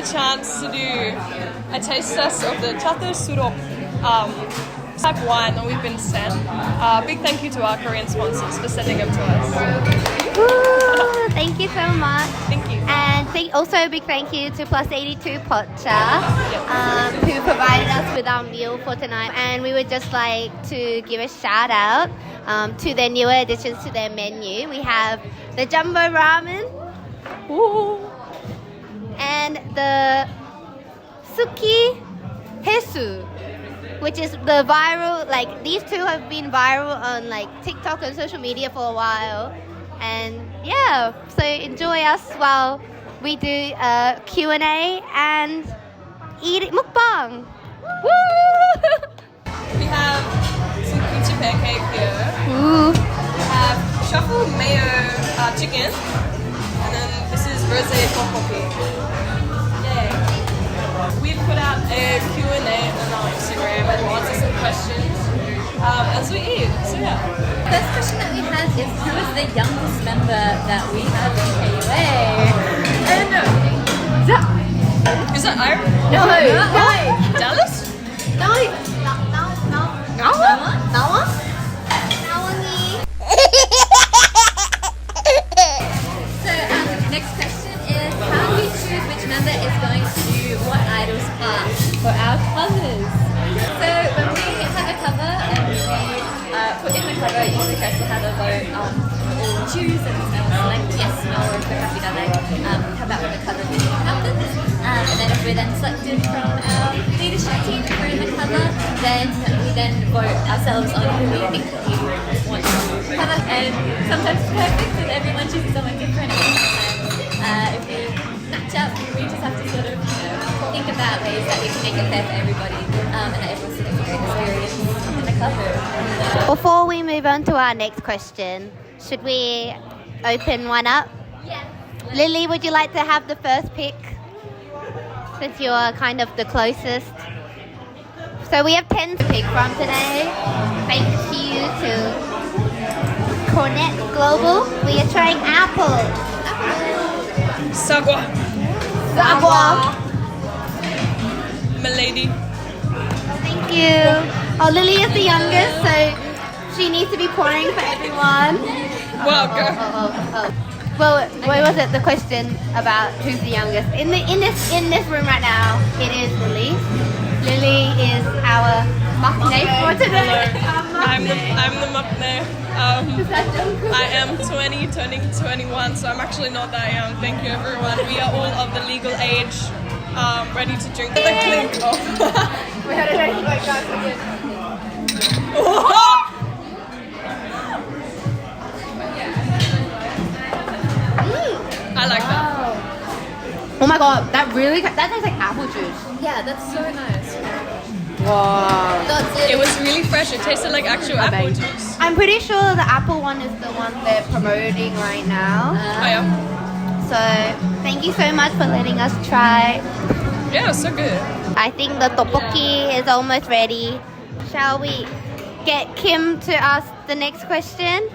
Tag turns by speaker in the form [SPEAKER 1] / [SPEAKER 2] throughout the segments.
[SPEAKER 1] chance to do a taste test of the Chateul Soorok type wine that we've been sent. Big thank you to our Korean sponsors for sending them to us.
[SPEAKER 2] Woo, thank you so much.
[SPEAKER 1] Thank you.
[SPEAKER 2] And also a big thank you to Plus 82 Pocha, who provided us with our meal for tonight. And we would just like to give a shout out to their newer additions to their menu. We have the jumbo ramen. Ooh. And the Suki Hesu, which is the viral, like these two have been viral on like TikTok and social media for a while. And yeah, so enjoy us while we do a Q&A and eat mukbang. Woo!
[SPEAKER 1] We have some kimchi pancake here.
[SPEAKER 2] Ooh.
[SPEAKER 1] We have truffle mayo chicken. And then this is rosé tteokbokki. Yay. We've put out a Q&A on our Instagram and we'll answer some questions as we eat. So yeah.
[SPEAKER 3] First question that we have is, who is the youngest member that we have in KUA?
[SPEAKER 1] Is that Ira?
[SPEAKER 3] No.
[SPEAKER 1] Dallas?
[SPEAKER 2] No.
[SPEAKER 3] So next question is, how do we choose which member is going to do what idols part for our covers? So when we have a cover and we put in the cover, usually Chris will have a vote on all choose and select yes, no, or if we're happy to come out with a cover meeting happens. And then if we're then selected from our leadership team if we're in the cover, then we then vote ourselves on who we think we want to cover. And sometimes it's perfect and everyone chooses someone different. And sometimes if we match up, we just have to sort of think about ways that we can make it fair for everybody and that everyone's sort of experienced in the cover.
[SPEAKER 2] Before we move on to our next question, should we open one up?
[SPEAKER 3] Yeah.
[SPEAKER 2] Lily, would you like to have the first pick? Since you're kind of the closest. So we have 10 to pick from today. Thanks to you to Cornet Global. We are trying apple.
[SPEAKER 1] Sagwa.
[SPEAKER 2] Sagwa.
[SPEAKER 1] Milady.
[SPEAKER 2] Thank you. Oh, Lily is the youngest, so she needs to be pouring for everyone.
[SPEAKER 1] Wow, go.
[SPEAKER 2] Oh. Well, what was it? The question about who's the youngest? In this room right now, it is Lily. Lily is our maknae for today.
[SPEAKER 1] I'm the maknae. I am 20, turning 21, so I'm actually not that young. Thank you, everyone. We are all of the legal age, ready to drink. The clink. Oh.
[SPEAKER 2] We had it ready like that again.
[SPEAKER 1] I like that.
[SPEAKER 2] Oh my god, that tastes like apple juice.
[SPEAKER 3] Yeah, that's so nice.
[SPEAKER 2] Wow.
[SPEAKER 3] That's
[SPEAKER 1] It was really fresh. It tasted like actual apple juice.
[SPEAKER 2] I'm pretty sure the apple one is the one they're promoting right now.
[SPEAKER 1] Oh yeah.
[SPEAKER 2] So thank you so much for letting us try.
[SPEAKER 1] Yeah, it was so good.
[SPEAKER 2] I think the tteokbokki is almost ready. Shall we get Kim to ask the next question?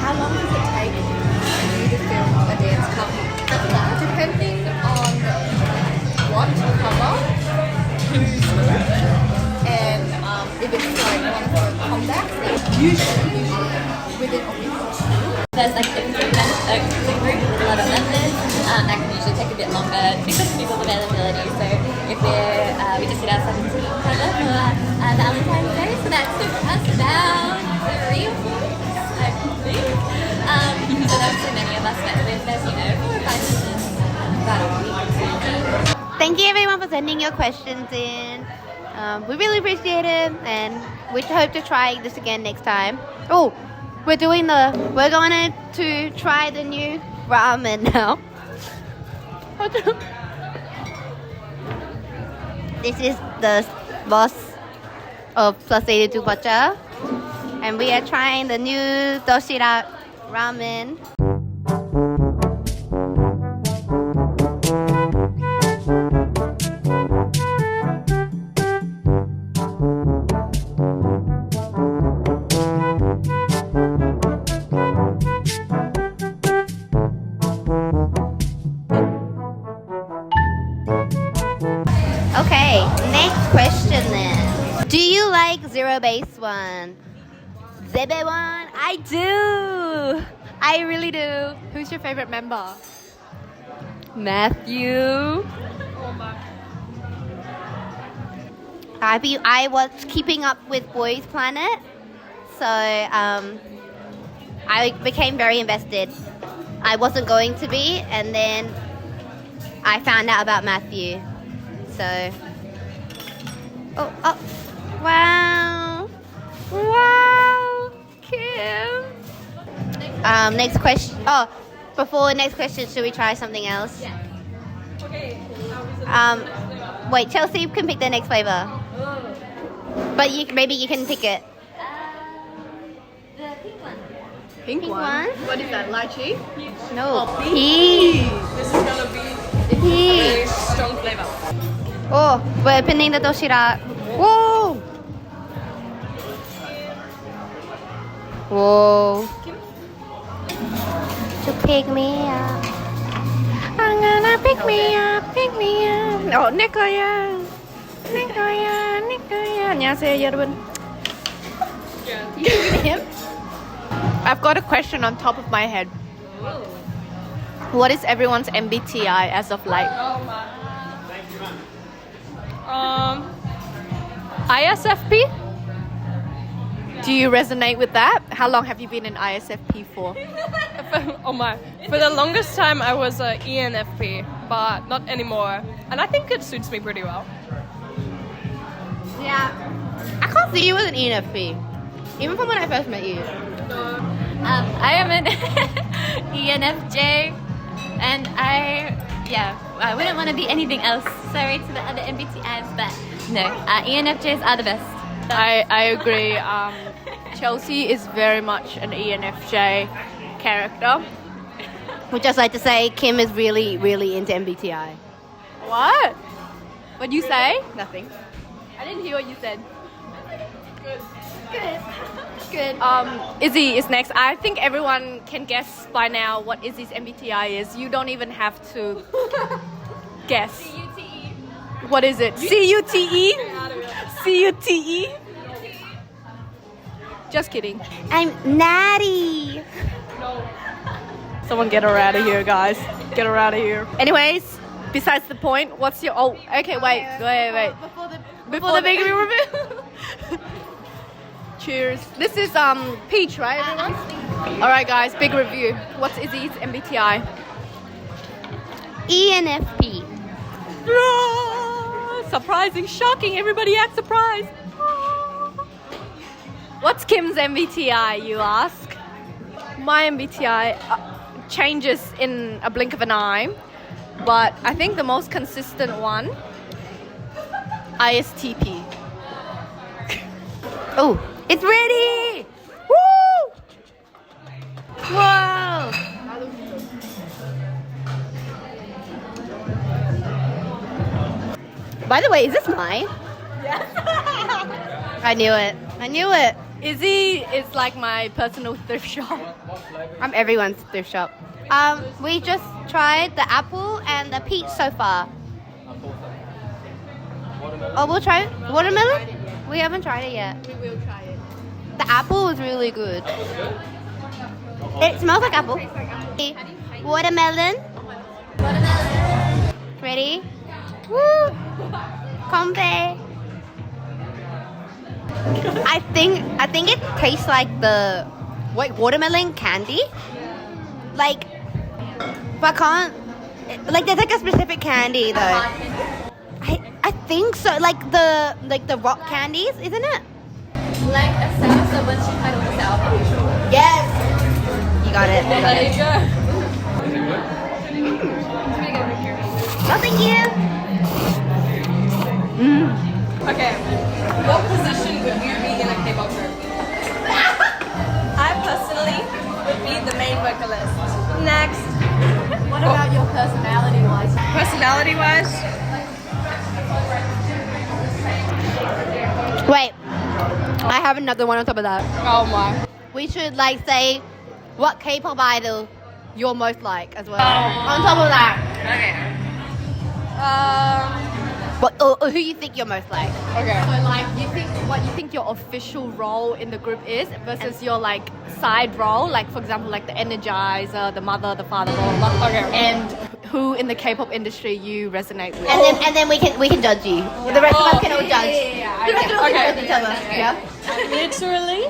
[SPEAKER 3] How long does it take for you to film a dance cover? Depending on what cover, who's good, and if it's like one of the comebacks, usually within a week or two. There's like a group with a lot of members, that can usually take a bit longer because of people's availability. So if we just did our 17th cover for Valentine's Day, so that took us about 3 or 4 weeks, I think. So that's so many of us met with. There's 4 or 5 members, about a week or 2.
[SPEAKER 2] Thank you everyone for sending your questions in. We really appreciate it, and we hope to try this again next time. Oh, we're going to try the new ramen now. This is the boss of Plus 82 Pocha, and we are trying the new doshirak ramen. zero base one. Zebe one. I do. I really do.
[SPEAKER 3] Who's your favorite member?
[SPEAKER 2] Matthew. I was keeping up with Boys Planet, so I became very invested. I wasn't going to be, and then I found out about Matthew. So, wow, Kim. Next question. Oh, before next question, should we try something else?
[SPEAKER 3] Yeah.
[SPEAKER 1] Okay.
[SPEAKER 2] Wait, Chelsea can pick the next flavor. But maybe you can pick it.
[SPEAKER 3] The pink one.
[SPEAKER 2] Pink one?
[SPEAKER 3] What is that? Lychee?
[SPEAKER 2] No, peach.
[SPEAKER 1] This is gonna be a
[SPEAKER 2] Peach.
[SPEAKER 1] very strong flavor.
[SPEAKER 2] Oh, we're opening the doshira. Whoa! Whoa. To pick me up. I'm gonna pick me up.
[SPEAKER 4] 내 거야. 안녕하세요, 여러분. I've got a question on top of my head. What is everyone's MBTI as of late?
[SPEAKER 1] Oh my. ISFP?
[SPEAKER 4] Do you resonate with that? How long have you been in ISFP for?
[SPEAKER 1] Oh my. For the longest time I was a ENFP, but not anymore. And I think it suits me pretty well.
[SPEAKER 2] Yeah. I can't see you as an ENFP. Even from when I first met you.
[SPEAKER 3] I am an ENFJ, and I wouldn't want to be anything else. Sorry to the other MBTIs, but no, ENFJs are the best.
[SPEAKER 4] I agree. Chelsea is very much an ENFJ character.
[SPEAKER 2] Would just like to say Kim is really, really into MBTI.
[SPEAKER 4] What? What'd you say?
[SPEAKER 2] Nothing.
[SPEAKER 4] I didn't hear what you said.
[SPEAKER 2] Good.
[SPEAKER 4] Izzy is next. I think everyone can guess by now what Izzy's MBTI is. You don't even have to guess.
[SPEAKER 3] CUTE.
[SPEAKER 4] What is it? CUTE? CUTE? Just kidding.
[SPEAKER 2] I'm natty.
[SPEAKER 4] Someone get her out of here, guys. Get her out of here. Anyways, besides the point, what's your... Oh, okay, wait. Before the big reveal. Cheers. This is peach, right, everyone? All right, guys, big review. What's Izzy's MBTI?
[SPEAKER 2] ENFP.
[SPEAKER 4] Surprising, shocking. Everybody act surprised. What's Kim's MBTI, you ask? My MBTI changes in a blink of an eye, but I think the most consistent one, ISTP.
[SPEAKER 2] Oh, it's ready! Woo! Whoa! By the way, is this mine?
[SPEAKER 4] Yes.
[SPEAKER 2] I knew it.
[SPEAKER 4] Izzy is like my personal thrift shop.
[SPEAKER 2] I'm everyone's thrift shop. We just tried the apple and the peach so far. Oh, we'll try watermelon? We haven't tried it yet.
[SPEAKER 4] We will try it.
[SPEAKER 2] The apple was really good. It smells like apple. Watermelon. Ready? Woo! Comfy. I think it tastes like the watermelon candy. Like, but I can't. Like, there's like a specific candy though. I think so. Like the rock candies, isn't it?
[SPEAKER 3] Like a sour, so when she had a sour.
[SPEAKER 2] Yes. You got it.
[SPEAKER 1] There you go.
[SPEAKER 2] Oh, thank you.
[SPEAKER 1] Okay. What position would you be in a K-pop group? I personally would be the main vocalist. Next.
[SPEAKER 3] What about your personality-wise?
[SPEAKER 1] Personality-wise,
[SPEAKER 2] Wait, I have another one on top of that.
[SPEAKER 1] oh my.
[SPEAKER 2] We should like say what K-pop idol you're most like as well. On top of that.
[SPEAKER 1] Okay.
[SPEAKER 2] or who you think you're most like.
[SPEAKER 1] Okay.
[SPEAKER 4] So like what you think your official role in the group is versus your like side role, like for example like the energizer, the mother, the father, blah, blah, blah.
[SPEAKER 1] Okay.
[SPEAKER 4] And who in the K-pop industry you resonate with.
[SPEAKER 2] And then we can judge you. The rest of us can all judge. The rest of us
[SPEAKER 1] Okay.
[SPEAKER 2] can judge each other. Yeah.
[SPEAKER 1] Literally,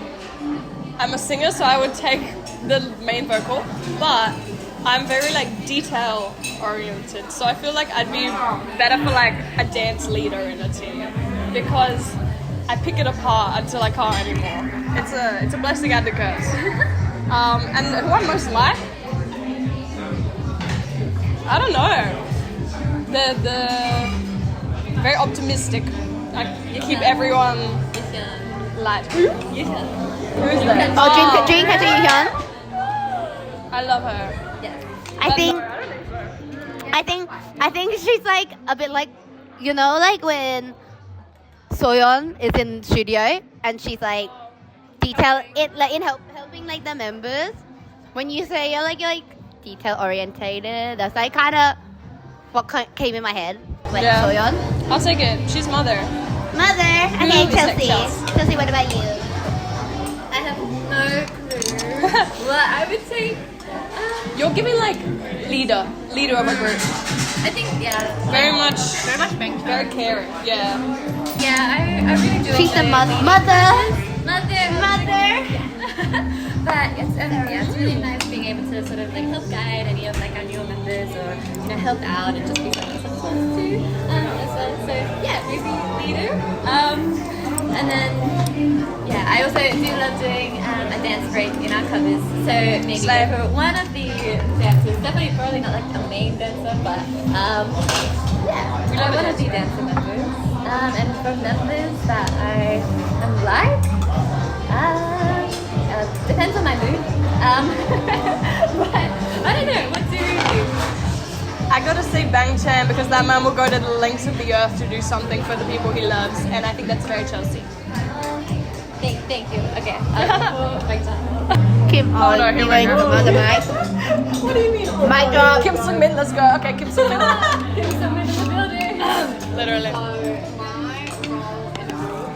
[SPEAKER 1] I'm a singer, so I would take the main vocal, but I'm very like detail oriented, so I feel like I'd be better for like a dance leader in a team because I pick it apart until I can't anymore. It's a blessing and a curse. And who I most like, I don't know. The very optimistic. Like you keep everyone light. Who? Who's that?
[SPEAKER 2] Oh, Dream Catcher Yuhyun.
[SPEAKER 1] I love her.
[SPEAKER 2] I think she's like a bit like, you know, like when Soyeon is in studio and she's like detail it like in helping like the members. When you say you're like detail orientated, that's like kind of what came in my head. Like Soyeon.
[SPEAKER 1] I'll take it. She's mother.
[SPEAKER 2] Mother. Okay,
[SPEAKER 1] Who is it,
[SPEAKER 2] Chelsea. Chelsea, what about you?
[SPEAKER 3] I have no clue. Well, I would say,
[SPEAKER 1] You're giving like leader of a group.
[SPEAKER 3] I think,
[SPEAKER 1] Very much
[SPEAKER 4] bank.
[SPEAKER 1] very caring. Yeah.
[SPEAKER 3] I really do.
[SPEAKER 2] She's the
[SPEAKER 3] enjoy
[SPEAKER 2] mother.
[SPEAKER 3] But it's really nice being able to sort of like help guide any of like our newer members or help out and just be someone support too as well. So yeah, maybe leader. And then I also do love doing a dance break in our covers. So maybe for one of the dancers, definitely probably not like a main dancer, but we love one of the dancer members. And for members that I am like. Depends on my mood. But I don't know. What do you do?
[SPEAKER 1] I gotta say Bang Chan because that man will go to the lengths of the earth to do something for the people he loves, and I think that's very Chelsea.
[SPEAKER 3] Thank you. Okay.
[SPEAKER 2] Kim,
[SPEAKER 1] Oh, no,
[SPEAKER 2] you're
[SPEAKER 1] here we
[SPEAKER 2] going to
[SPEAKER 1] go.
[SPEAKER 2] come on the mic.
[SPEAKER 1] What do you mean?
[SPEAKER 2] Mic drop.
[SPEAKER 1] Kim Sung Min, let's go. Okay, Kim Sung Min.
[SPEAKER 3] Give someone in the building.
[SPEAKER 1] Literally.
[SPEAKER 4] My role in the group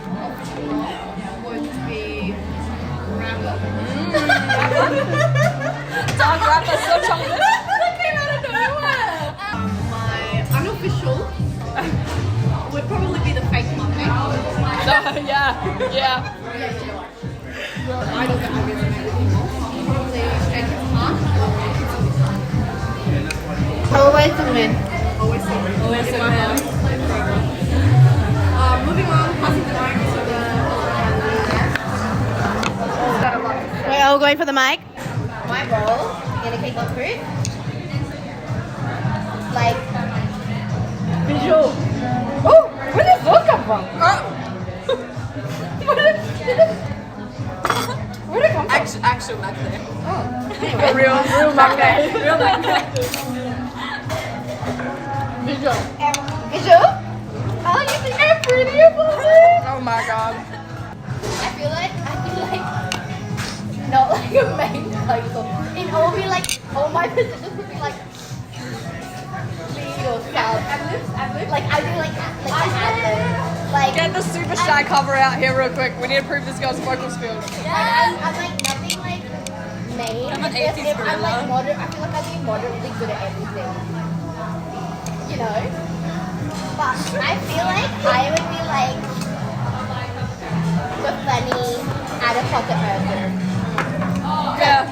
[SPEAKER 4] would be rapper.
[SPEAKER 1] Dark rapper, so chocolate.
[SPEAKER 4] My unofficial would probably be the fake Monday.
[SPEAKER 1] Yeah.
[SPEAKER 4] Idol that I resonate with probably Jacob Park
[SPEAKER 2] Always to win.
[SPEAKER 4] or Always Singing.
[SPEAKER 1] Always
[SPEAKER 4] In
[SPEAKER 1] Singing.
[SPEAKER 4] my heart. Moving on, passing the mic to the
[SPEAKER 2] We're all going for the mic. My role in a K-pop group, like visual.
[SPEAKER 1] Oh, where did those come from? Where did it come from? Actual back there. Oh. Real back there. Real back there.
[SPEAKER 2] Visual? Oh, you think I'm pretty about it?
[SPEAKER 1] Oh my god.
[SPEAKER 2] I feel like not like a main title. It all be like all my positions would be like lead or sub. Like I do like ad-lib. Like
[SPEAKER 1] Get the super shy cover out here real quick. We need to prove this girl's vocal skills.
[SPEAKER 2] I'm like nothing like main.
[SPEAKER 1] I'm an
[SPEAKER 2] It's just
[SPEAKER 1] 80s
[SPEAKER 2] if I'm like
[SPEAKER 1] gorilla.
[SPEAKER 2] I feel like I'd be moderately good at everything. You know? But I feel like I would be like the funny out of pocket person.
[SPEAKER 1] Yeah.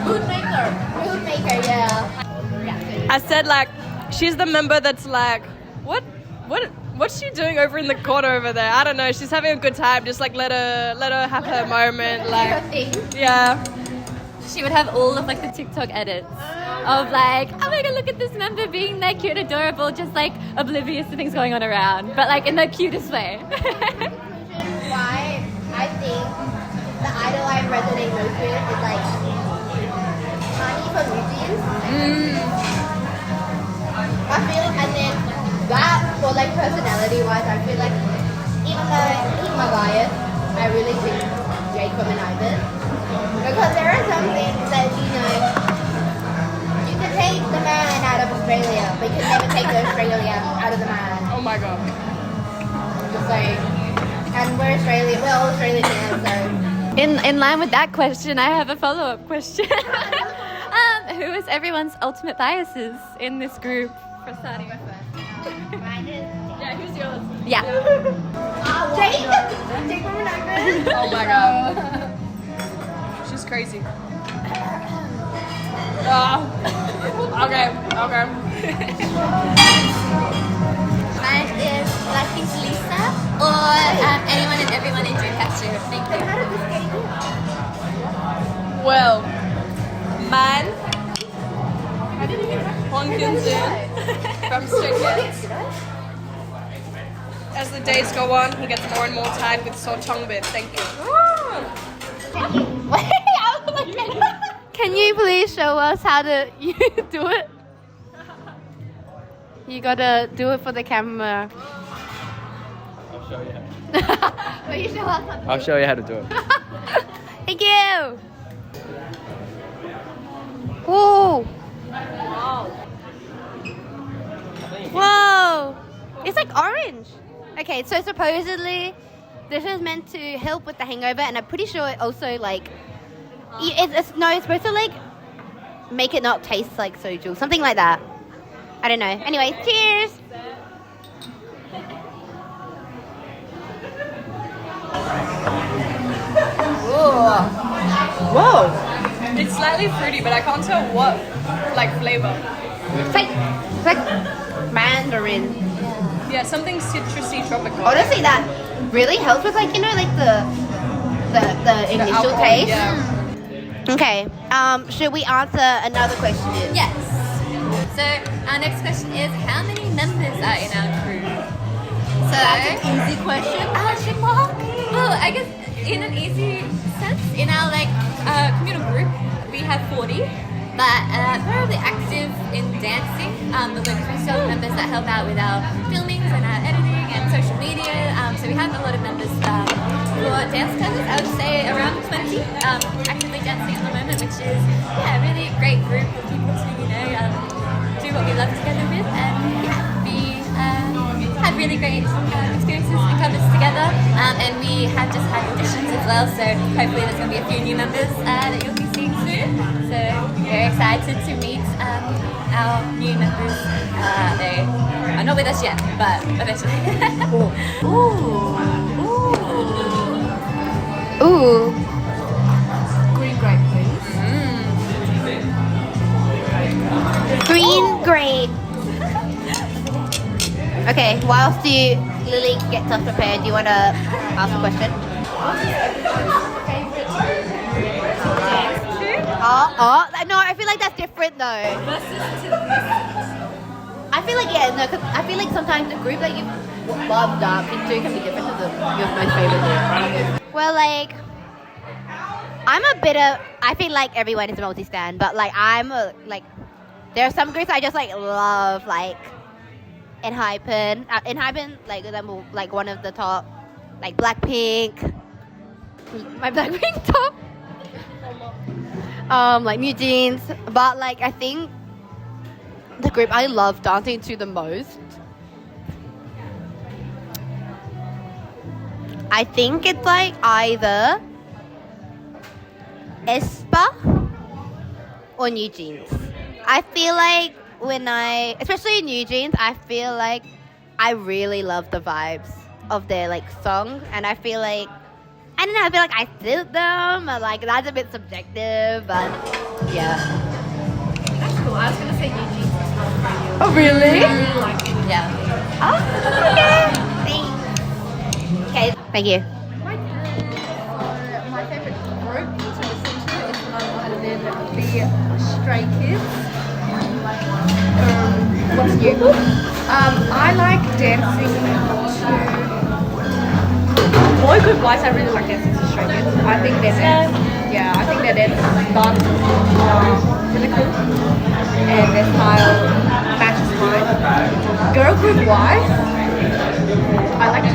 [SPEAKER 2] Mood maker, yeah.
[SPEAKER 1] I said like, she's the member that's like, what's she doing over in the corner over there? I don't know. She's having a good time. Just like let her have her moment. Like, yeah.
[SPEAKER 3] She would have all of like the TikTok edits of like, oh my god, look at this member being like cute, adorable, just like oblivious to things going on around, but like in the cutest way.
[SPEAKER 2] Why I think the idol I resonate most with is like Honey from Eugene. I feel, and then that, for like personality wise, I feel like even though he's my bias, I really think Jacob and Ivan. Because there are some things that, you can take the man out of Australia, but you can never take the Australia out of the man.
[SPEAKER 1] Oh my god.
[SPEAKER 2] Australian answer.
[SPEAKER 3] In line with that question, I have a follow-up question. Who is everyone's ultimate biases in this group for starting?
[SPEAKER 1] Yeah, who's yours?
[SPEAKER 3] Yeah.
[SPEAKER 1] Oh my god. She's crazy. Okay.
[SPEAKER 3] Mine is Blackpink's Lisa or anyone and everyone in Dreamcatcher. Thank you.
[SPEAKER 1] Well, man. Hong Kyun-jin from Stray Kids. As the days go on, he gets more and more tired with So Changbin. Thank you.
[SPEAKER 2] Can you please show us how to do it? You gotta do it for the camera.
[SPEAKER 5] I'll show you how.
[SPEAKER 2] Will you show us how to
[SPEAKER 5] I'll show you how to do it.
[SPEAKER 2] Thank you. Ooh. Whoa. It's like orange. Okay, so supposedly this is meant to help with the hangover, and I'm pretty sure it also like it's supposed to like make it not taste like soju, something like that. I don't know. Anyway, cheers.
[SPEAKER 1] Whoa! It's slightly fruity, but I can't tell what like flavor.
[SPEAKER 2] It's like mandarin.
[SPEAKER 1] Yeah, something citrusy, tropical.
[SPEAKER 2] Honestly, that really helps with like like the initial
[SPEAKER 1] alcohol,
[SPEAKER 2] taste.
[SPEAKER 1] yeah.
[SPEAKER 2] Okay. Should we answer another question?
[SPEAKER 3] Yes. So our next question is, how many members are in our crew? So that's an easy question. Well, I guess in an easy sense, in our communal group, we have 40. But we're really active in dancing. But we still have members that help out with our filmings and our editing and social media. So we have a lot of members for dance covers. I would say around 20 actively dancing at the moment, which is a really great group of people to do what we love together with, and we have really great experiences and covers together. And we have just had auditions as well. So hopefully there's going to be a few new members that you'll be seeing soon. So we're excited to meet our new members. They are not with us yet, but eventually.
[SPEAKER 2] Ooh.
[SPEAKER 1] Green grape, please.
[SPEAKER 2] Green grape. Okay, whilst Lily gets us prepared, do you want to ask a question? No, I feel like that's different though. I feel like I feel like sometimes the group that you love dancing to can be different to your most favorite group. Well, like I feel like everyone is a multi-stan, but like there are some groups I just like love, like Enhypen, like one of the top, like Blackpink, my Blackpink top. Like New Jeans, but like I think the group I love dancing to the most, I think it's like either aespa or New Jeans. I feel like especially New Jeans, I feel like I really love the vibes of their like songs, and I feel like I don't know, I feel like I suit them, or like that's a bit subjective, but yeah.
[SPEAKER 4] That's cool. I was gonna say New Jeans as well for you.
[SPEAKER 2] Oh really?
[SPEAKER 4] I really like it.
[SPEAKER 3] Yeah.
[SPEAKER 2] Oh, okay. Okay, thank you.
[SPEAKER 4] My favourite group to listen to is none other than the Stray Kids. What's new? I like dancing to boy group wise. I really like dancing to Stray Kids. I think their dance, I think their dance really cool, and their style matches mine. Girl group wise, I like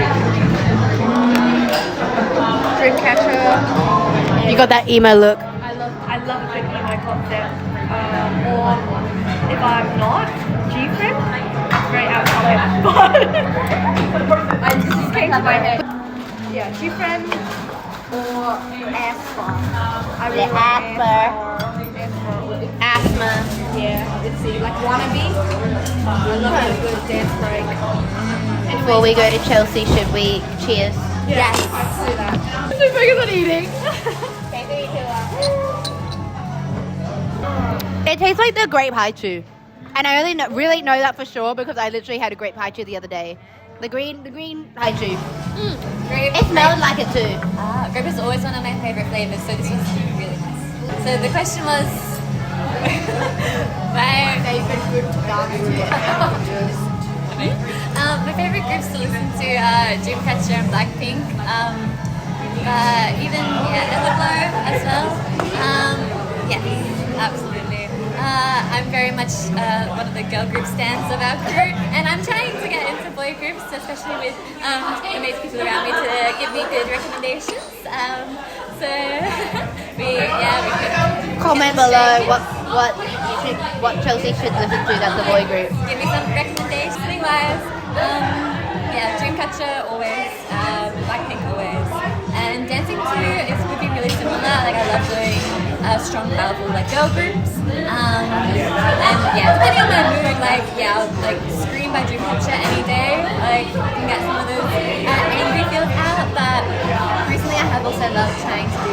[SPEAKER 4] Dreamcatcher.
[SPEAKER 2] You got that emo look.
[SPEAKER 4] I love a good emo concept. Or if I'm not, G-Frip. Very out of it, but I just came to my head. Yeah, different or asthma. I
[SPEAKER 2] The
[SPEAKER 4] really like
[SPEAKER 2] asthma. Asthma.
[SPEAKER 4] Yeah, it's like wannabe. I love a good dance break.
[SPEAKER 2] Before we go to Chelsea, should we cheers?
[SPEAKER 4] Yes, let's do that.
[SPEAKER 2] I'm so focused on eating. It tastes like the grape haichu. And I only really know that for sure because I literally had a grape haichu the other day. The green haichu.
[SPEAKER 3] Grape.
[SPEAKER 2] It smelled like it too.
[SPEAKER 3] Grape is always one of my favorite flavors, so this was really nice. So the question was, my
[SPEAKER 2] Favorite group to dance to.
[SPEAKER 3] my favorite groups to listen to are Dreamcatcher and Blackpink. Even Everglow as well. Yes, absolutely. I'm very much one of the girl group stands of our crew, and I'm trying to get into boy groups, especially with amazing people around me to give me good recommendations. So we could
[SPEAKER 2] Comment below what Chelsea should listen to. That's the boy group.
[SPEAKER 3] give me some recommendations. Wise, Dreamcatcher always, Blackpink always, and dancing to would be really similar. Like I love doing strong, powerful like girl groups, and depending on my mood, I'll like Scream by Dreamcatcher any day. Like you can get some of those angry feels out, but recently I have also loved trying to do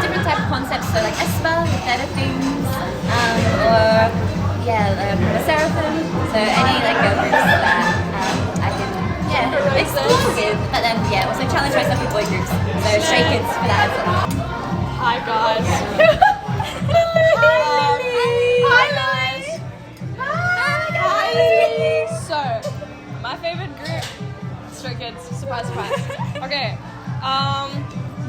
[SPEAKER 3] different type of concepts, so like Espa, Better Things, or the Seraphim. So any like girl groups that I can explore with, but then also challenge myself with boy groups. So Stray Kids for that as well.
[SPEAKER 1] Hi guys. Hi guys. So, my favorite group, Stray Kids. Surprise, surprise. Okay.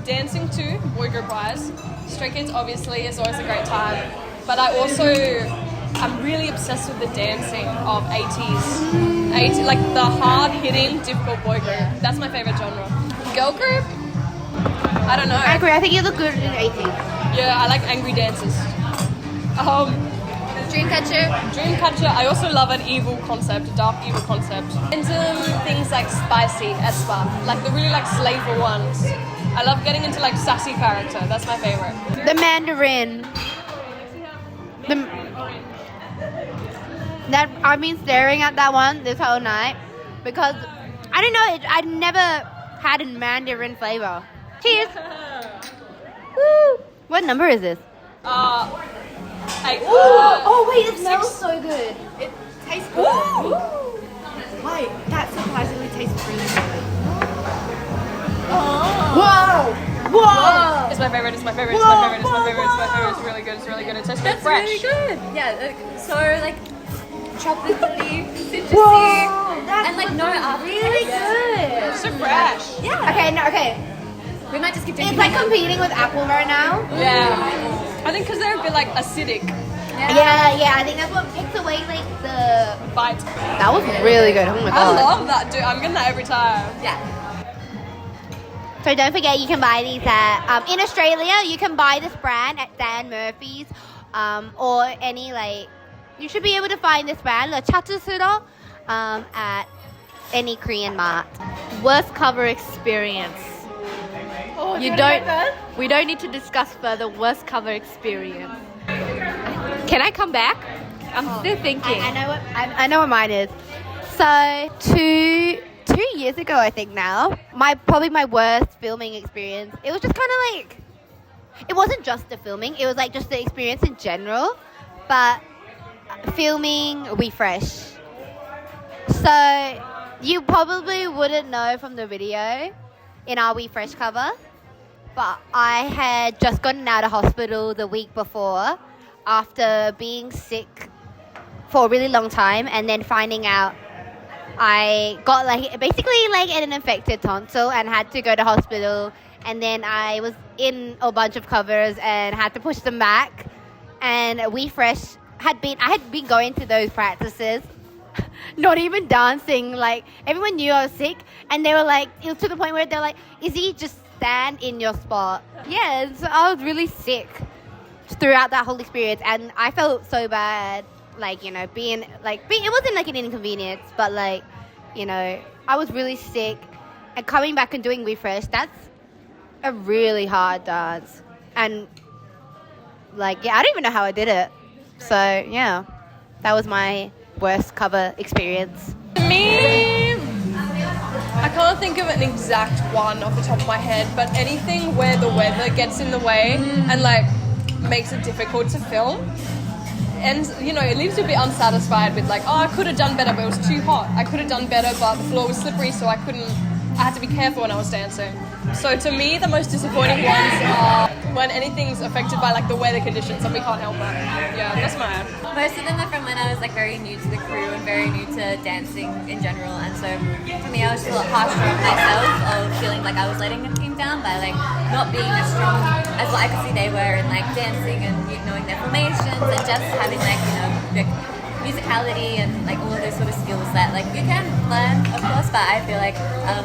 [SPEAKER 1] Dancing to boy group wise, Stray Kids obviously is always a great time, but I'm really obsessed with the dancing of 80s, like the hard-hitting, difficult boy group. That's my favorite genre. Girl group? I don't know.
[SPEAKER 2] I agree. I think you look good in 80s.
[SPEAKER 1] Yeah, I like angry dances. Dreamcatcher. I also love an evil concept, a dark evil concept. And things like spicy, Espa, like the really like slaveful ones. I love getting into like sassy character. That's my favorite.
[SPEAKER 2] The Mandarin. I've been staring at that one this whole night because I don't know. I never had a Mandarin flavor. Cheers. Woo. What number is this?
[SPEAKER 1] 8.
[SPEAKER 2] Oh wait, it smells so good.
[SPEAKER 4] It tastes good. Wait, that surprisingly tastes really good. Whoa!
[SPEAKER 1] It's my favorite. It's really good. It's really good. It tastes
[SPEAKER 3] That's
[SPEAKER 1] fresh.
[SPEAKER 3] really good. Yeah, so like tropically, citrusy, and like no aftertaste.
[SPEAKER 2] Really good.
[SPEAKER 1] So fresh.
[SPEAKER 3] Yeah.
[SPEAKER 2] Okay.
[SPEAKER 3] We might just keep drinking.
[SPEAKER 2] It's like competing with apple right now.
[SPEAKER 1] Yeah. I think because they're a bit like acidic.
[SPEAKER 2] Yeah. I think that's what takes away like the
[SPEAKER 1] Bite.
[SPEAKER 2] That was really good. Oh my
[SPEAKER 1] I
[SPEAKER 2] god.
[SPEAKER 1] love that, dude. I'm getting that every time.
[SPEAKER 3] Yeah.
[SPEAKER 2] So don't forget you can buy these at in Australia you can buy this brand at Dan Murphy's or any like you should be able to find this brand, the Chateul Soorok, at any Korean mart.
[SPEAKER 6] Worst cover experience. We don't need to discuss further worst cover experience. Can I come back? I'm still thinking.
[SPEAKER 2] I know what mine is. So two years ago I think now, probably my worst filming experience. It was just kind of like it wasn't just the filming, it was like just the experience in general. But filming Refresh. So you probably wouldn't know from the video in our Refresh cover, but I had just gotten out of hospital the week before after being sick for a really long time and then finding out I got basically an infected tonsil and had to go to hospital, and then I was in a bunch of covers and had to push them back. And Refresh I had been going to those practices, not even dancing. Like everyone knew I was sick, and they were like, it was to the point where they're like, "Izzy, just stand in your spot." Yeah, so I was really sick throughout that whole experience, and I felt so bad. It wasn't like an inconvenience, but I was really sick, and coming back and doing refresh, that's a really hard dance. And like, yeah, I don't even know how I did it. So yeah, that was my worst cover experience.
[SPEAKER 1] Me, I can't think of an exact one off the top of my head, but anything where the weather gets in the way and like makes it difficult to film. And, you know, it leaves you a bit unsatisfied with like, oh, I could have done better, but it was too hot. I could have done better, but the floor was slippery, so I had to be careful when I was dancing. So to me, the most disappointing ones are when anything's affected by like the weather conditions and we can't help it. Yeah, that's mine.
[SPEAKER 3] Most of them are from when I was like very new to the crew and very new to dancing in general, and so for me I was just a lot harsher on myself of feeling like I was letting the team down by like not being as strong as what I could see they were in like dancing and knowing their formations and just having like, you know, the musicality and like all of those sort of skills that like you can learn, of course, but I feel like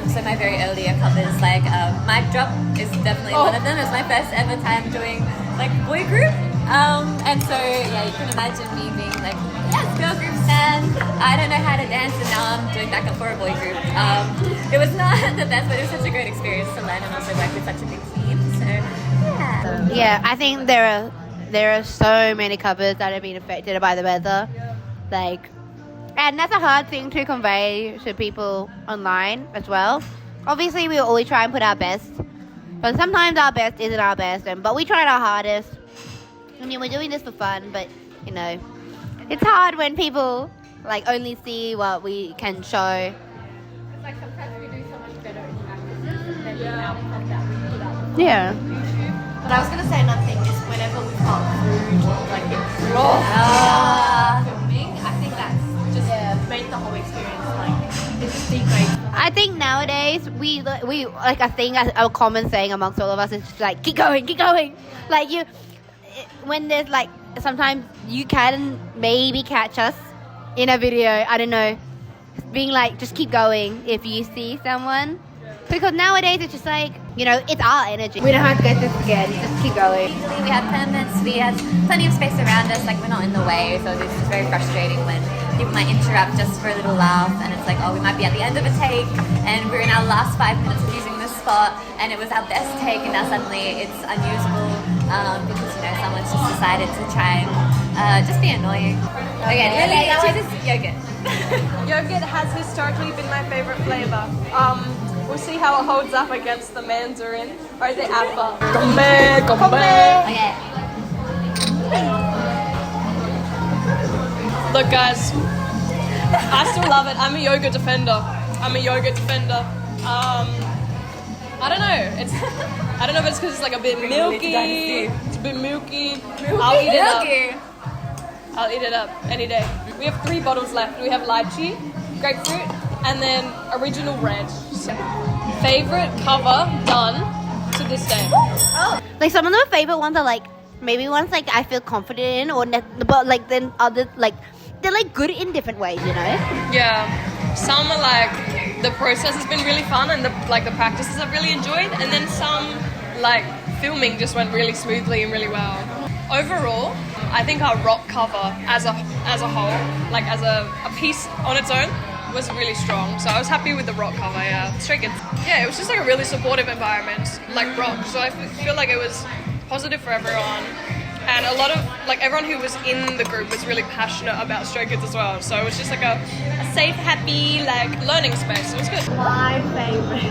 [SPEAKER 3] so my very earlier covers, like Mic Drop is definitely one of them. It was my first ever time doing like boy group, and so yeah, you can imagine me being like, yes, girl group stand, I don't know how to dance, and now I'm doing backup for a boy group. It was not the best, but it was such a great experience to learn and also work with such a big team. So yeah.
[SPEAKER 2] Yeah, I think there are so many covers that have been affected by the weather. Like, and that's a hard thing to convey to people online as well. Obviously, we always try and put our best, but sometimes our best isn't our best. But we tried our hardest. I mean, we're doing this for fun, but you know, it's hard when people like only see what we can show.
[SPEAKER 4] It's like sometimes we do so much better in practice than the outcome that we put out.
[SPEAKER 2] Yeah.
[SPEAKER 6] But I was gonna say another thing is whenever we felt rude, like improved filming, I think that's just made the whole experience like it's just been great.
[SPEAKER 2] I think nowadays we like, I think a common saying amongst all of us is just like keep going. Like when there's like, sometimes you can maybe catch us in a video, I don't know, being like just keep going if you see someone, because nowadays it's just like, you know, it's our energy. We don't have to get this scared, just keep going.
[SPEAKER 3] Usually we have permits, we have plenty of space around us, like we're not in the way, so this is very frustrating when people might interrupt just for a little laugh, and it's like, oh, we might be at the end of a take and we're in our last 5 minutes of using this spot and it was our best take and now suddenly it's unusable because, you know, someone's just decided to try and just be annoying. Okay, Lily chooses yogurt.
[SPEAKER 1] Yogurt has historically been my favorite flavor. We'll see how it holds up against the mandarin or the apple. Come back.
[SPEAKER 3] Okay.
[SPEAKER 1] Look, guys, I still love it. I'm a yogurt defender. I don't know. I don't know if it's because it's like a bit milky. It's a bit milky. I'll eat it up any day. We have 3 bottles left. We have lychee, grapefruit, and then original red. Favorite cover done to this day.
[SPEAKER 2] Like some of my favorite ones are like maybe ones like I feel confident in, but like then others like they're like good in different ways, you know.
[SPEAKER 1] Yeah, some are like the process has been really fun and the practices I've really enjoyed, and then some like filming just went really smoothly and really well. Overall, I think our rock cover as a whole, like as a piece on its own, was really strong. So I was happy with the rock cover. Yeah, Stray Kids. Yeah, it was just like a really supportive environment, like rock. So I feel like it was positive for everyone. And a lot of, like, everyone who was in the group was really passionate about Stray Kids as well. So it was just like a safe, happy, like, learning space. It was good.
[SPEAKER 6] My favorite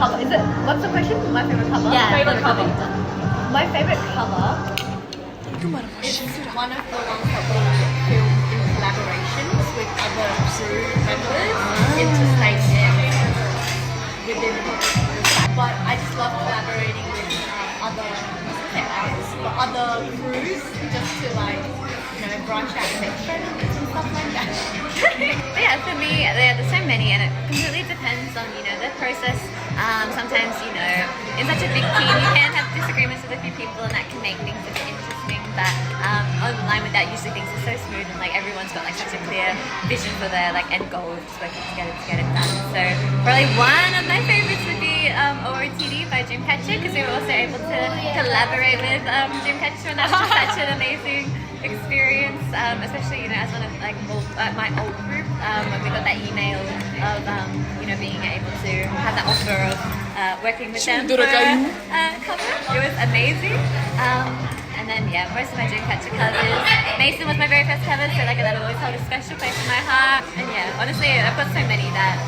[SPEAKER 6] cover. Is it? What's the question? My favorite cover.
[SPEAKER 3] Yeah,
[SPEAKER 6] favorite cover. My favorite cover is one of the ones that we filmed in collaborations with other crew members interstate within the group. But I just love collaborating with other crews just to like, you know, branch out and make friends and stuff like that.
[SPEAKER 3] Yeah, for me, there's so many, and it completely depends on, you know, the process. Sometimes, you know, in such a big team, you can have disagreements with a few people, and that can make things a bit interesting. But online with that, usually things are so smooth, and like everyone's got like such a clear vision for their like end goal of just working together to get it done. So probably one of my favorites would be OOTD by Dreamcatcher because we were also able to collaborate with Dreamcatcher, and that was just such an amazing experience, especially as one of my old group when we got that email of being able to have that offer of working with them for a cover. It was amazing. And then most of my Dreamcatcher covers. Mason was my very first cover, so that'll always hold a special place in my heart. And honestly, I've got so many that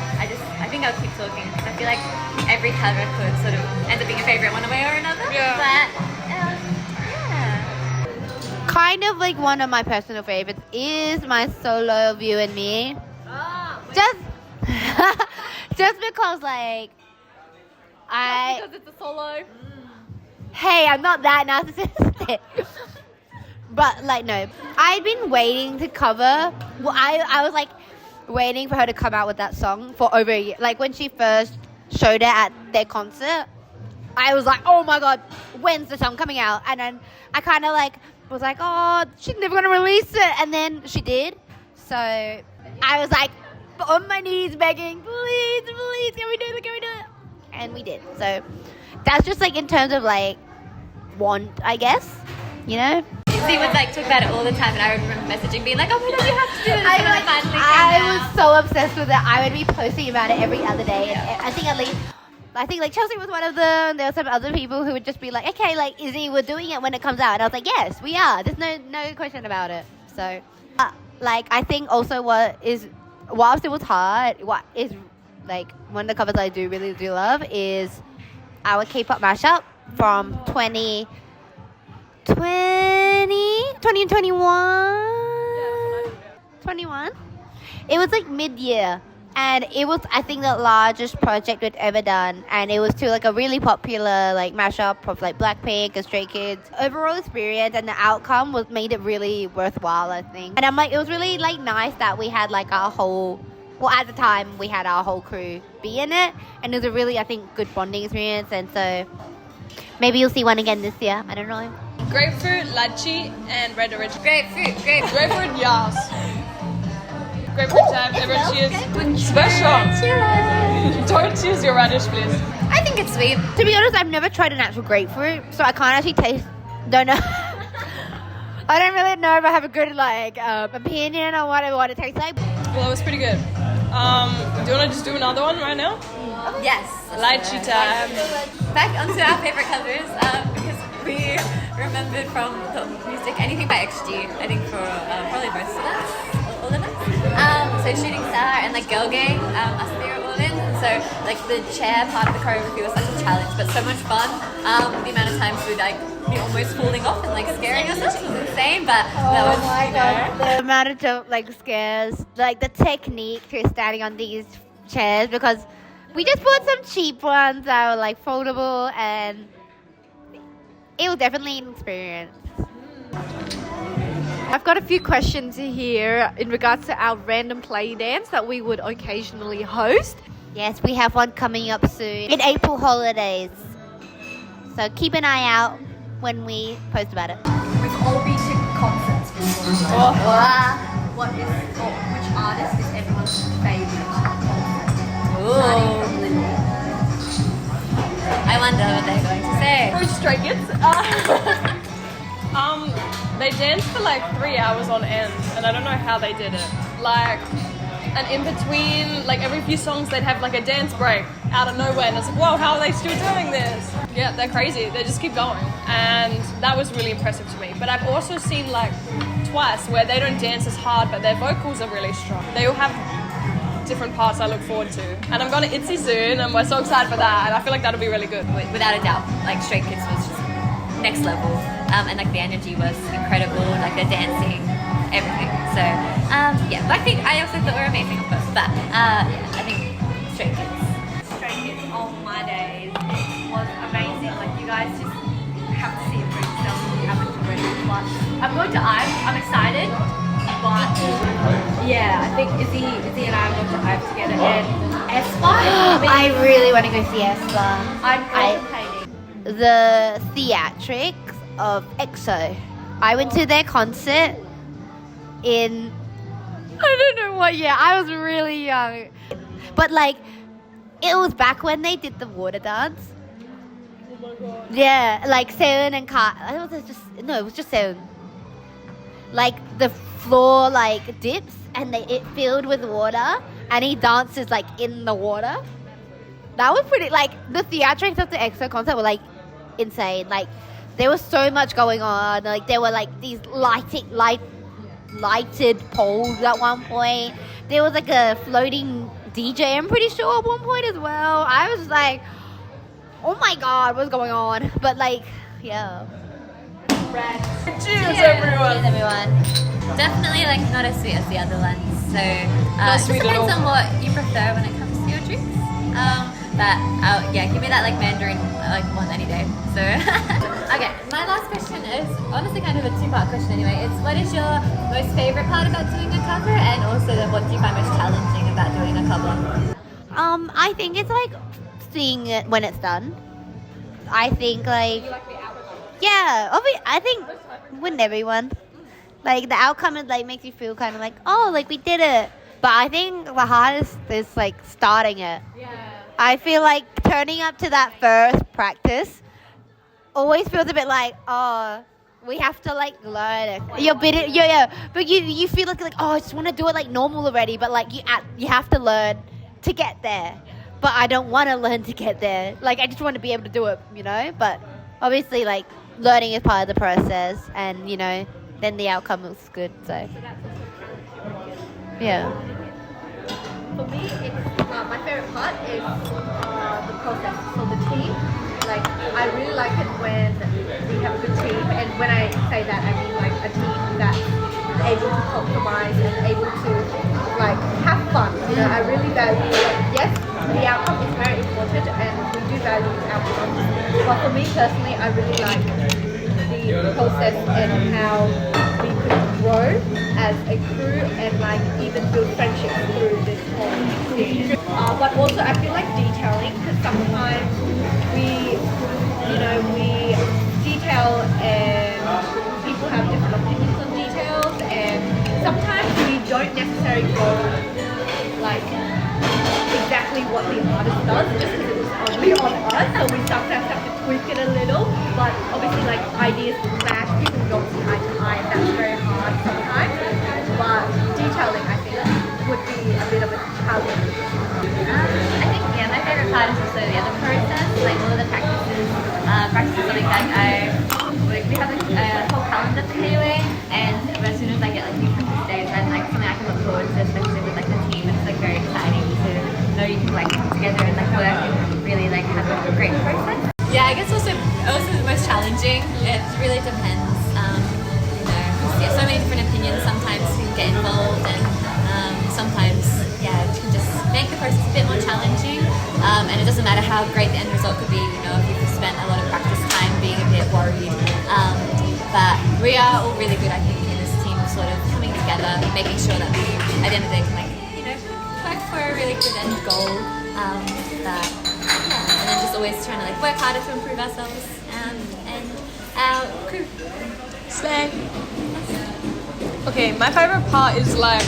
[SPEAKER 3] I think I'll keep talking because I feel like every cover could sort of end up being a favorite one way or another.
[SPEAKER 1] Yeah.
[SPEAKER 3] But
[SPEAKER 2] Kind of one of my personal favorites is my solo View and Me. Just because
[SPEAKER 1] Because it's a solo.
[SPEAKER 2] Hey, I'm not that narcissistic. But no, I'd been waiting to cover. Well, I was waiting for her to come out with that song for over a year. When she first showed it at their concert, I was like, oh my god, when's the song coming out? And then I kind of was like, oh, she's never gonna release it. And then she did. So I was on my knees begging, please, can we do it? And we did. So that's just in terms of want, I guess,
[SPEAKER 3] Izzy would talk about it all the time, and I remember messaging, being like, "Oh my god, you have to do this!"
[SPEAKER 2] I was so obsessed with it. I would be posting about it every other day. And I think Chelsea was one of them. There were some other people who would just be like, "Okay, Izzy, we're doing it when it comes out." And I was like, "Yes, we are. There's no question about it." So, I think also whilst it was hard, what is one of the covers I really do love is our K-pop mashup from 2021. It was mid-year, and it was I think the largest project we'd ever done, and it was to a really popular mashup of Blackpink and Stray Kids. Overall experience and the outcome made it really worthwhile, I think. And I'm it was really nice that we had our whole, well, at the time we had our whole crew be in it, and it was a really, I think, good bonding experience. And so maybe you'll see one again this year. I don't know.
[SPEAKER 1] Grapefruit, lychee, and red original.
[SPEAKER 3] grapefruit.
[SPEAKER 1] Grapefruit, yes. Grapefruit time, everyone cheers. Special. Don't choose your radish, please.
[SPEAKER 3] I think it's sweet.
[SPEAKER 2] To be honest, I've never tried an actual grapefruit, so I can't actually don't know. I don't really know if I have a good opinion on what it tastes like.
[SPEAKER 1] Well, it was pretty good. Do you want to just do another one right now?
[SPEAKER 3] Yes.
[SPEAKER 1] Lychee time.
[SPEAKER 3] Back onto our favorite covers because we remembered from the music anything by XG. I think for probably most of us, all of us. So Shooting Star and Girl Gang, us three are all in. So the chair part of the choreography was such a challenge, but so much fun. The amount of times we'd be almost falling off and scaring ourselves was insane. But that was
[SPEAKER 2] God. The amount of scares, the technique to standing on these chairs, because we just bought some cheap ones that were foldable, and it was definitely an experience.
[SPEAKER 4] I've got a few questions here in regards to our random play dance that we would occasionally host.
[SPEAKER 2] Yes, we have one coming up soon in April holidays. So keep an eye out when we post about it.
[SPEAKER 6] We've all been to concerts before. Which artist is everyone's favourite concert? Starting from Lily.
[SPEAKER 3] I wonder what they're going to say.
[SPEAKER 1] For Stray Kids, they danced for 3 hours on end, and I don't know how they did it. And in between, every few songs, they'd have a dance break out of nowhere, and it's whoa, how are they still doing this? Yeah, they're crazy. They just keep going, and that was really impressive to me. But I've also seen twice where they don't dance as hard, but their vocals are really strong. They all have different parts I look forward to, and I'm going to Izzy soon, and we're so excited for that, and I feel that'll be really good.
[SPEAKER 3] Without a doubt, Stray Kids was just next level, and the energy was incredible, the dancing, everything. So Blackpink I also thought were amazing, of course, but I think Stray Kids.
[SPEAKER 6] Stray Kids on my days. It was amazing. You guys just have to see it for yourself if you haven't already. But I'm going to IVE. I'm excited. But I think Izzy and I are going to IVE together. And Aespa.
[SPEAKER 2] I really want to go see Aespa.
[SPEAKER 6] I'm contemplating.
[SPEAKER 2] The theatrics of EXO. I went to their concert in, I don't know what year. I was really young. But It was back when they did the water dance. Oh my god. Yeah, like Seun and it was just Seun. Like the floor like dips and it filled with water and he dances like in the water. That was pretty, like, the theatrics of the EXO concert were like insane. Like, there was so much going on. Like, there were like these lighted poles at one point. There was like a floating DJ, I'm pretty sure, at one point as well. I was like, oh my god, what's going on? But like, yeah.
[SPEAKER 1] Cheers, everyone.
[SPEAKER 3] Cheers, everyone. Definitely like not as sweet as the other ones. So it
[SPEAKER 1] sweet at
[SPEAKER 3] depends
[SPEAKER 1] all.
[SPEAKER 3] on what you prefer when it comes to your drinks. But yeah, give me that like Mandarin like one any day. So okay, my last question is honestly kind of a two-part question anyway. It's what is your most favorite part about doing a cover, and also what do you find most challenging about doing a cover?
[SPEAKER 2] I think it's like seeing it when it's done. I think like I think with everyone, like the outcome is like makes you feel kind of like, oh, like we did it. But I think the hardest is like starting it. Yeah. I feel like turning up to that first practice always feels a bit like, oh, we have to like learn it. But you feel like oh, I just want to do it like normal already. But like you have to learn to get there. But I don't want to learn to get there. Like I just want to be able to do it, you know. But obviously, like learning is part of the process, and you know, then the outcome looks good. So yeah.
[SPEAKER 6] For me, it's my favorite part is the process. So the team, like I really like it when we have a good team, and when I say that, I mean like a team that's able to compromise and able to like have fun. You know, I really value. Like, yes, the outcome is very important, and we do value the outcome. But for me personally, I really like the process and how we could grow as a crew and like even build friendships through this whole experience. But also I feel like detailing, because sometimes we detail and people have different opinions on details, and sometimes we don't necessarily go like exactly what the artist does just because it was only on us, so we sometimes have to tweak it a little. But obviously like ideas will clash, people don't see eye to eye, and that's very hard sometimes. But detailing I think would be a bit of a challenge.
[SPEAKER 3] I think my favorite part is also the process, like all of the practices. Practice is something that we have a whole calendar for anyway, and as soon as I get like new practice days, then like something I can look forward to, especially with like the team. It's like very exciting to know you can like come together and like work and really like have a great process. Yeah, I guess also the most challenging. It really depends. You know, so many different opinions sometimes can get involved, and sometimes it can just make the process a bit more challenging. And it doesn't matter how great the end result could be. You know, if you've spent a lot of practice time being a bit worried. But we are all really good, I think, in this team of sort of coming together, making sure that we, at the end of the day, can like work for a really good end goal. And then just always trying to like work harder to improve ourselves and our crew.
[SPEAKER 1] Slay. Okay, my favorite part is like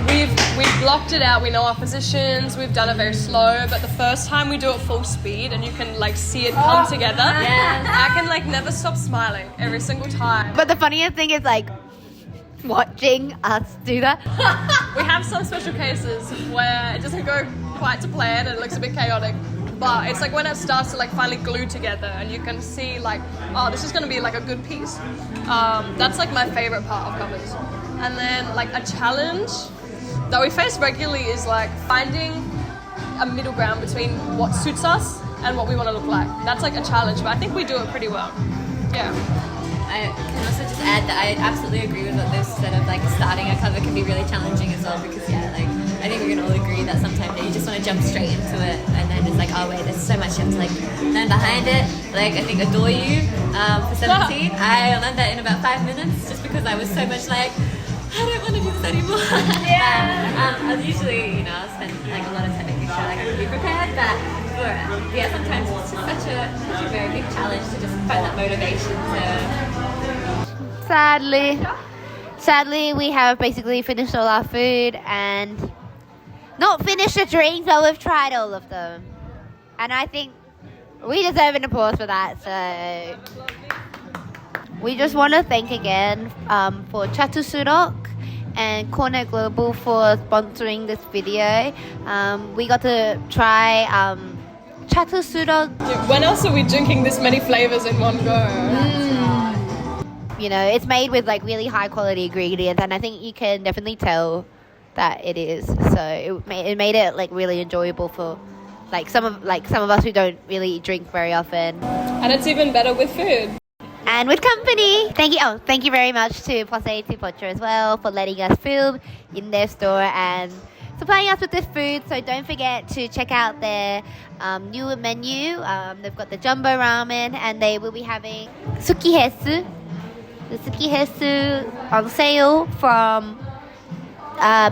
[SPEAKER 1] we've blocked it out. We know our positions. We've done it very slow, but the first time we do it full speed, and you can like see it come together.
[SPEAKER 3] Yes.
[SPEAKER 1] I can like never stop smiling every single time.
[SPEAKER 2] But the funniest thing is like watching us do that.
[SPEAKER 1] We have some special cases where it doesn't go quite to plan and it looks a bit chaotic. But it's like when it starts to like finally glue together and you can see like, oh, this is going to be like a good piece. That's like my favorite part of covers. And then like a challenge that we face regularly is like finding a middle ground between what suits us and what we want to look like. That's like a challenge, but I think we do it pretty well. Yeah.
[SPEAKER 3] I can also just add that I absolutely agree with what this said of like starting a cover can be really challenging as well, because like I think we can all agree that sometimes you just want to jump straight into it, and then it's like, oh wait, there's so much you have to like learn behind it. Like I think Adore You for 17, I learned that in about 5 minutes just because I was so much like, I don't want to do this anymore. I usually, I'll spend like a lot of time making sure like I can be prepared, but sometimes it's just such a very big challenge to just find that motivation to.
[SPEAKER 2] Sadly, we have basically finished all our food, and not finished the drinks, but we've tried all of them. And I think we deserve an applause for that. So we just want to thank again for Chateul Soorok and Corner Global for sponsoring this video. We got to try Chateul Soorok.
[SPEAKER 1] When else are we drinking this many flavors in one go?
[SPEAKER 2] You know, it's made with like really high quality ingredients, and I think you can definitely tell that it is. So it made it like really enjoyable for like some of us who don't really drink very often.
[SPEAKER 1] And it's even better with food.
[SPEAKER 2] And with company. Thank you very much to Pocha to Pocha as well for letting us film in their store and supplying us with this food. So don't forget to check out their new menu. They've got the jumbo ramen, and they will be having sukihesu. The sukihesu on sale from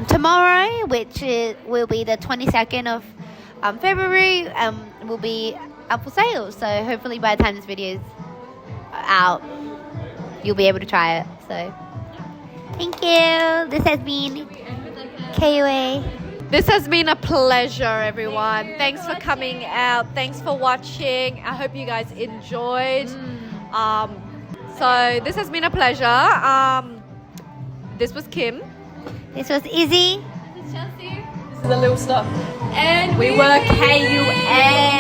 [SPEAKER 2] tomorrow, which will be the 22nd of February, will be up for sale. So hopefully by the time this video is out, you'll be able to try it. So thank you. This has been KOA.
[SPEAKER 4] This has been a pleasure, everyone. Thanks for coming out. Thanks for watching. I hope you guys enjoyed. So this has been a pleasure. This was Kim.
[SPEAKER 2] This was Izzy.
[SPEAKER 3] This is Chelsea.
[SPEAKER 1] This is the little stuff.
[SPEAKER 3] And
[SPEAKER 4] We were KUA.